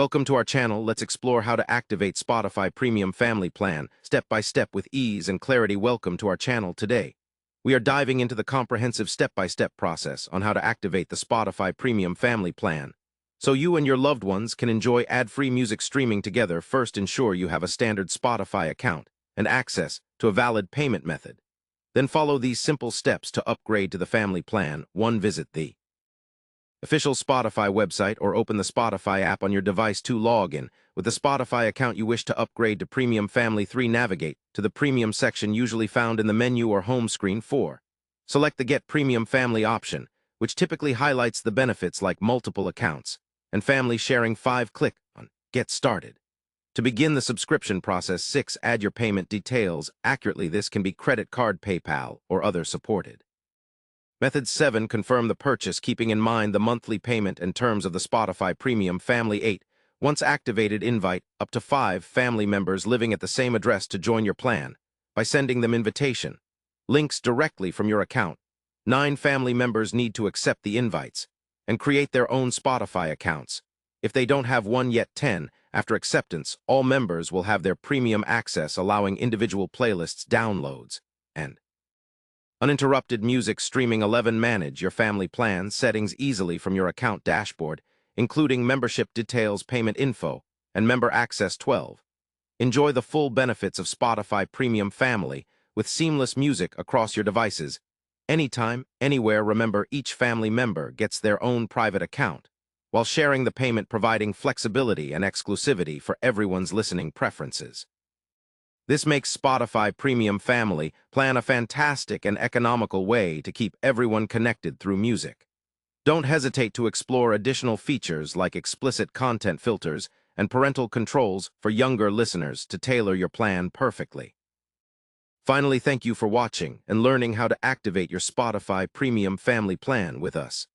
Welcome to our channel. Let's explore how to activate Spotify Premium Family Plan, step by step with ease and clarity. Welcome to our channel today. We are diving into the comprehensive step-by-step process on how to activate the Spotify Premium Family Plan, so you and your loved ones can enjoy ad-free music streaming together. First, ensure you have a standard Spotify account and access to a valid payment method. Then follow these simple steps to upgrade to the family plan. 1. Visit the official Spotify website or open the Spotify app on your device to log in. With the Spotify account you wish to upgrade to Premium Family. 3. Navigate to the Premium section usually found in the menu or home screen. 4. Select the Get Premium Family option, which typically highlights the benefits like multiple accounts and family sharing. 5. Click on Get Started to begin the subscription process. 6. Add your payment details accurately. This can be credit card, PayPal, or other supported methods. 7. Confirm the purchase, keeping in mind the monthly payment and terms of the Spotify Premium Family. 8. Once activated, invite up to 5 family members living at the same address to join your plan by sending them invitation links directly from your account. 9. Family members need to accept the invites and create their own Spotify accounts if they don't have one yet. 10. After acceptance, all members will have their premium access, allowing individual playlists, downloads, and uninterrupted music streaming. 11. Manage your family plan settings easily from your account dashboard, including membership details, payment info, and member access. 12. Enjoy the full benefits of Spotify Premium Family with seamless music across your devices, anytime, anywhere. Remember, each family member gets their own private account, while sharing the payment, providing flexibility and exclusivity for everyone's listening preferences. This makes Spotify Premium Family Plan a fantastic and economical way to keep everyone connected through music. Don't hesitate to explore additional features like explicit content filters and parental controls for younger listeners to tailor your plan perfectly. Finally, thank you for watching and learning how to activate your Spotify Premium Family Plan with us.